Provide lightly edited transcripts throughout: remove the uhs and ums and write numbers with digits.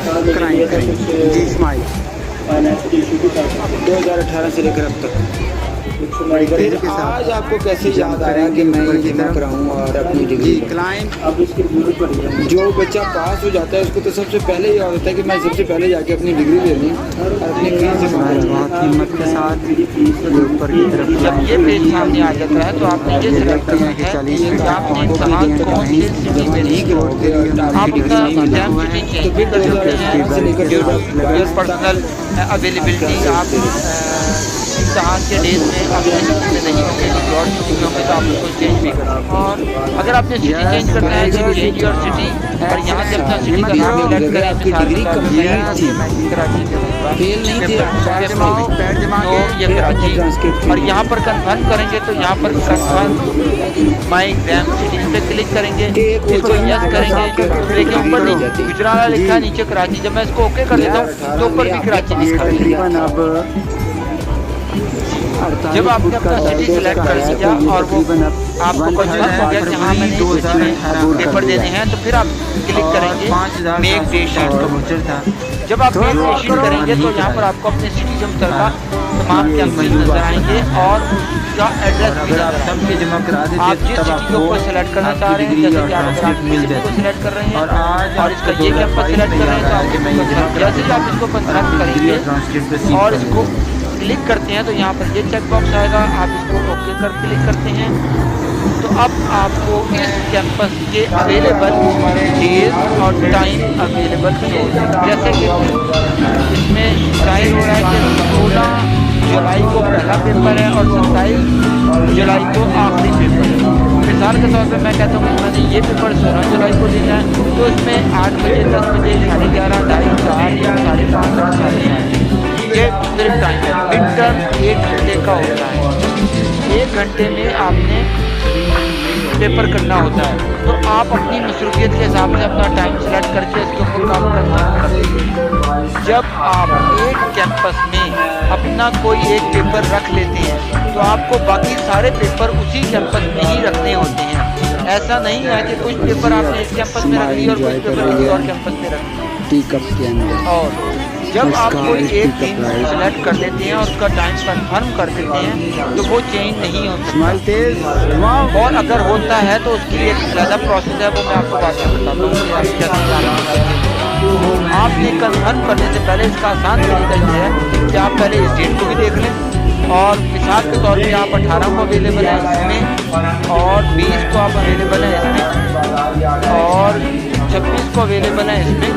Crime करेंगे। जी इस्माइल, 2018 से लेकर अब तक। फिर आज आपको कैसे याद आया कि मैं ये जमा कराऊँ और अपनी डिग्री क्लाइंट जो बच्चा पास हो जाता है उसको तो सबसे पहले याद होता है कि मैं सबसे पहले जाके अपनी डिग्री ले लूँ और अपनी फीस जमा कराऊँ। बहुत हिम्मत के साथ ऊपर की तरफ जब ये पेज सामने आ जाता है तो आपने ये सिलेक्ट करना है कि आपने कहाँ कौन सी सिटी में नहीं आप अपना एग्जाम सिटी चेंज भी कर सकते हैं। योर पर्सनल अवेलेबिलिटी आप इम्तहान के डेज में अपने सिटी में नहीं होंगे, और छुट्टी में होंगे तो आप उसको चेंज भी कर सकते हैं। और अगर आपने सिटी चेंज करना है तो चेंज योर सिटी, और यहाँ से अपना सिटी का नाम सेलेक्ट करें। डिग्री कंप्लीट थी, कराची फेल नहीं थी, तो ये कराची, और यहाँ पर कन्फर्म करेंगे तो यहाँ पर कन्फर्म माई एग्जाम सिटी पे क्लिक करेंगे, इसको यस करेंगे। लेकिन ऊपर नहीं गुजरात लिखा है, नीचे कराची। जब मैं इसको ओके कर देता हूँ तो ऊपर भी कराची लिखा है। जब आपने अपना सिटी सिलेक्ट कर लिया और वो आपको कंफर्म हो गया कि हाँ मैंने इस सिटी में पेपर देने हैं, तो फिर आप क्लिक करेंगे मेक डेट शीट। जब आप मेक डेट शीट करेंगे तो यहाँ पर आपको अपने सिटी से मुतल्लिक़ तमाम कैंपस नजर आएंगे और उसका एड्रेस भी नजर आएगा। आप जिस सिटी के ऊपर सेलेक्ट करना चाह रहे हैं, जैसे कि आप सिटी को सिलेक्ट कर रहे हैं और इसका ये कैंपस सिलेक्ट कर रहे हैं, तो जैसे ही आप इसको कंफर्म करेंगे और इसको क्लिक करते हैं तो यहाँ पर ये चेक बॉक्स आएगा, आप इसको ओके कर क्लिक करते हैं तो अब आपको इस कैंपस के अवेलेबल डेज और टाइम अवेलेबल होंगे। जैसे कि इसमें शायद हो रहा है कि 16 जुलाई को पहला पेपर है और 27 जुलाई को आखिरी पेपर है। मिसाल के तौर पे मैं कहता हूँ कि मैंने ये पेपर 16 जुलाई को देना है तो इसमें 8 बजे 10 बजे 11:30 ढाई 4 या 5:30 5:30 ये सिर्फ टाइम है। मिड टर्म 1 घंटे का होता है, 1 घंटे में आपने पेपर करना होता है। तो आप अपनी मसरूफियत के हिसाब से अपना टाइम सेलेक्ट करके इसके ऊपर काम कर सकते हैं। जब आप एक कैंपस में अपना कोई एक पेपर रख लेते हैं तो आपको बाकी सारे पेपर उसी कैंपस में ही रखने होते हैं। ऐसा नहीं है कि कुछ पेपर आपने इस कैंपस में रख लिए और कुछ पेपर किसी और कैंपस में रख लिए। और जब आप कोई एक दिन सेलेक्ट कर लेते हैं और उसका टाइम कंफर्म कर देते हैं तो वो चेंज नहीं होता। और अगर होता है तो उसकी एक ज़्यादा प्रोसेस है, वो मैं आपको बाद में बताता हूँ। आपने कंफर्म करने से पहले इसका आसान तरीका ये है कि आप पहले इस डेट को भी देख लें और मिसाल के तौर पे आप 18 को अवेलेबल है इसमें और 20 को आप अवेलेबल है इसमें और 26 को अवेलेबल है इसमें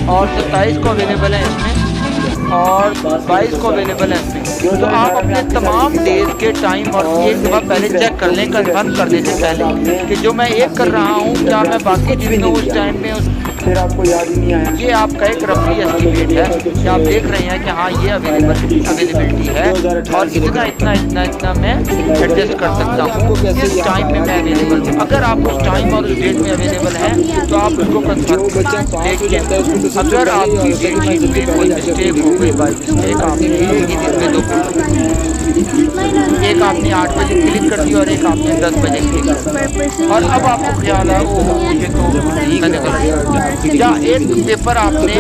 और 27 को अवेलेबल है इसमें और 22 को अवेलेबल है इसमें। तो आप अपने तमाम डेज के टाइम और एक दफ़ा पहले चेक कर लें, कंफर्म कर दें पहले कि जो मैं एक कर रहा हूँ क्या मैं बाकी दिन में उस टाइम में फिर आपको याद ही नहीं आया। ये आपका एक रफली एस्टिमेट है कि आप देख रहे हैं कि हाँ ये अवेलेबिलिटी है और इतना मैं एडजस्ट कर सकता हूँ इस टाइम में मैं अवेलेबल हूँ। अगर आप उस टाइम और उस डेट में अवेलेबल हैं तो आप उसको कंफर्म देखिए। अगर आपकी डेट शीट में कोई मिस्टेक हो गई, बाई मिस्टेक आपने एक ही दिन में 2 एक आपने 8 बजे क्लिक कर दी और एक आपने 10 बजे क्लिक कर दी और अब आपको ख्याल है मुझे तो मैंने गलत या एक पेपर आपने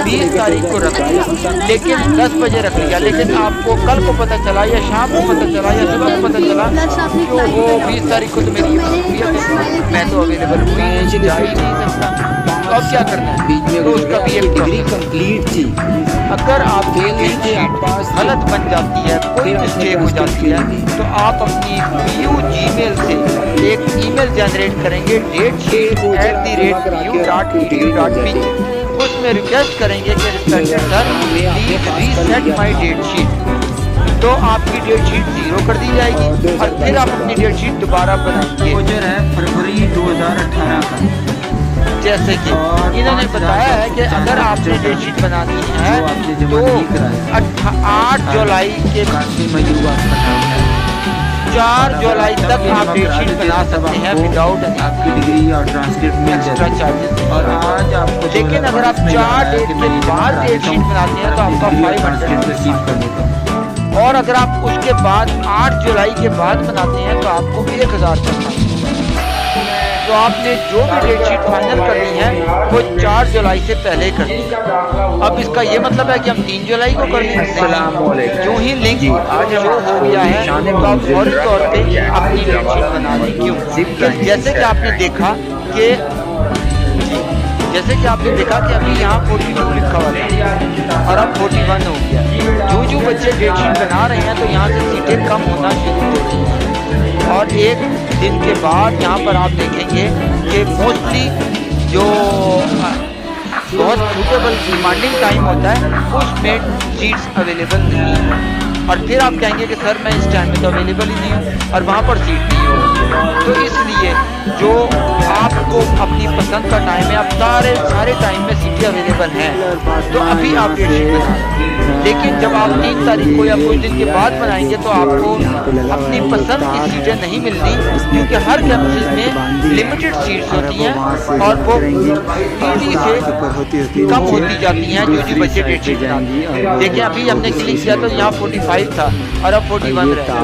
20 तारीख को रख दिया लेकिन 10 बजे रख लिया, लेकिन आपको कल को पता चला या शाम को पता चला या सुबह को पता चला कि वो 20 तारीख को तो मेरी मैं तो अवेलेबल हुई जा ही नहीं सकता। तो अब क्या करना है, बीच में तो उसका भी एक डिग्री कंप्लीट थी। अगर आप गलत बन जाती है, कोई मिस्टेक हो जाती है तो आप अपनी Gmail से एक ईमेल जनरेट करेंगे datesheet@vu.edu.pg। उसमें रिक्वेस्ट करेंगे कि respected sir please reset my date sheet. तो आपकी डेट शीट 0 कर दी जाएगी और फिर आप अपनी डेट शीट दोबारा बनाएंगे। है फरवरी 2018 का। जैसे कि इन्होंने बताया है कि अगर आपने डेट शीट बनानी है तो 8 जुलाई के 4 जुलाई तक आप डेट शीट बना सकते हैं विदाउट आपकी डिग्री और ट्रांसक्रिप्ट में एक्स्ट्रा चार्जेस। और आज आपको लेकिन अगर आप 4 डेट के बाद डेट शीट बनाते हैं तो आपका 500 रिसीव कर देता हूँ। और अगर आप उसके बाद 8 जुलाई के बाद बनाते हैं तो आपको 1000 करना। तो आपने जो भी डेट शीट फाइनल करनी है वो 4 जुलाई से पहले करनी है। अब इसका ये मतलब है कि हम 3 जुलाई को कर लेंगे। जो ही लिंक शो हो गया है तो आप फौरी तौर पे अपनी डेट शीट बना लें। क्यों? तो जैसे कि आपने देखा कि अभी यहाँ 42 लिखा हुआ था और अब 41 हो गया। जो बच्चे डेट शीट बना रहे हैं तो यहाँ से सीटें कम होना शुरू हो रही हैं और एक दिन के बाद यहाँ पर आप देखेंगे कि मोस्टली जो बहुत सूटेबल डिमांडिंग टाइम होता है उसमें सीट्स अवेलेबल नहीं है और फिर आप कहेंगे कि सर मैं इस टाइम में तो अवेलेबल ही नहीं हूँ और वहाँ पर सीट नहीं होगी। तो इसलिए जो आपको अपनी पसंद का टाइम है, आप सारे टाइम में सीटें अवेलेबल हैं तो अभी आप डेट शीट बनाएं। लेकिन जब आप 3 तारीख को या कुछ दिन के बाद बनाएंगे तो आपको अपनी पसंद की सीटें नहीं मिलती, क्योंकि हर कैंपस में लिमिटेड सीट्स होती हैं और वो तेजी से कम होती जाती हैं जो बच्चे डेट शीट बनाते हैं। देखिए अभी हमने क्लिक किया तो यहाँ 45 था और अब 41 रहे।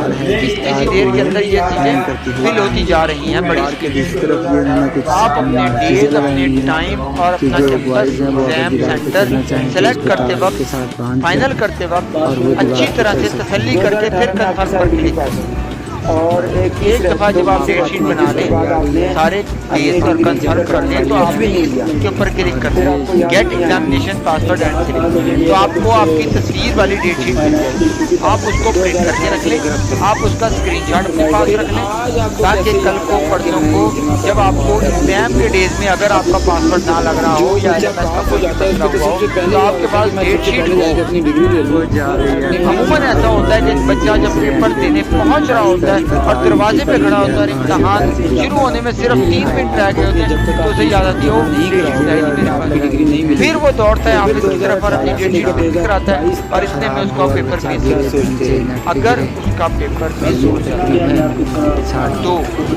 इसी देर के अंदर ये सीटें फिल होती जा रही हैं बड़ी स्केल। आप अपने डेज, अपने टाइम और अपना कैंपस, एग्जाम सेंटर सेलेक्ट करते वक्त, फाइनल करते वक्त अच्छी तरह से तसल्ली करके फिर कंफर्म पर क्लिक करें। और एक दफ़ा जब आप डेट शीट बना लें, सारे डेज और कंफर्म कर लें तो आप इसके ऊपर क्लिक कर दें get examination password and click, तो आपको आपकी तस्वीर वाली डेट शीट मिल जाएगी। आप उसको प्रिंट करके रख लें, आप उसका स्क्रीनशॉट अपने पास रख लें ताकि कल को परसों को जब आपको एग्जाम के डेज में अगर आपका पासवर्ड ना लग रहा हो या SMS का कोई मसला हुआ हो तो आपके पास डेट शीट हो। अमूमन ऐसा होता है कि बच्चा जब पेपर देने पहुँच रहा होता है और दरवाजे पे खड़ा होता है, इम्तहान शुरू होने में सिर्फ 3 मिनट रह गए होते हैं तो उसे याद आती है, फिर वो दौड़ता है ऑफिस की तरफ और अपनी डेट शीट प्रिंट कराता है और इतने में उसका पेपर मिस हो जाता है। अगर उसका पेपर मिस हो जाता है तो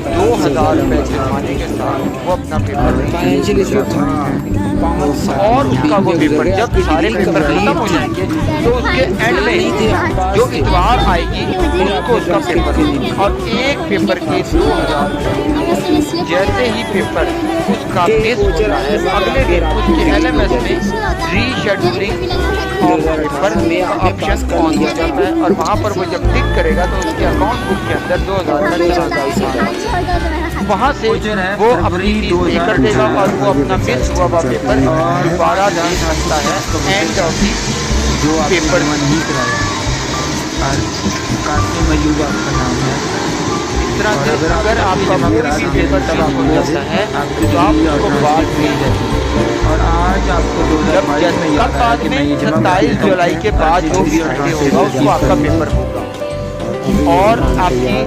2000 रुपये जुर्माने के साथ वो अपना पेपर और उसका वो पेपर जब सारे पेपर खत्म हो जाएंगे तो उसके एंड में जो इतवार आएगी उनको उसका पेपर और एक पेपर के 2000 जैसे ही पेपर उसका मिस होता है अगले दिन उसके LMS में रीशेड्यूलिंग ऑफ पेपर का ऑप्शन ऑन हो जाता है और वहाँ पर वो जब टिक करेगा तो उसके अकाउंट बुक के अंदर 2000 का चला जाएगा। वहाँ से वो अपनी फीस पे कर देगा और वो अपना मिस हुआ पेपर दोबारा दे सकता है एंड ऑफ दी पेपर नहीं कराया और कासिम अयूब आपका नाम है। इस तरह से अगर आपका कोई भी पेपर तबाह हो जाता है तो आप उसको बाद में और आज आपको 2022 में याद आया कि मैं ये 27 जुलाई के बाद जो भी संडे होगा उसको आपका पेपर होगा और आपकी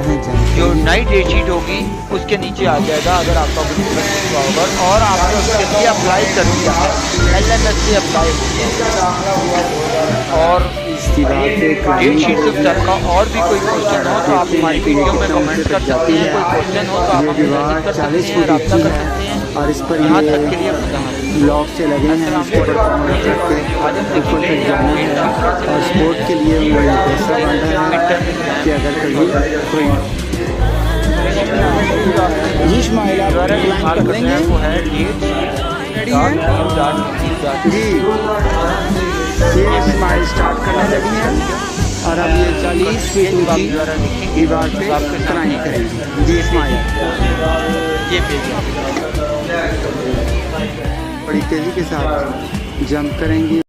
जो नई डेट शीट होगी उसके नीचे आ जाएगा अगर आपका कुछ पेपर हुआ होगा और आपने उसके लिए अप्लाई कर दिया है, LMS से अप्लाई हो और डेट शीट से का और भी कोई क्वेश्चन हो तो आप हमारी वीडियो में कमेंट कर सकते हैं। कोई क्वेश्चन हो तो आप हमें मैसेज कर सकते हैं, रब्ता कर सकते हैं। और इस पर यहाँ तक के लिए ब्लॉक से लगे हैं इस पेपर को मॉनिटर के ऊपर तक जाना है और स्पोर्ट के लिए वो पैसा बांधा है कि अगर कभी कोई इस्माइल आप कर लेंगे जी ये स्माइल स्टार्ट करने लगी है और अब ये 40 फीट ऊंची दीवार पे क्लाइंब करेंगे जी स्माइल ये बड़ी तेज़ी के साथ जंप करेंगी।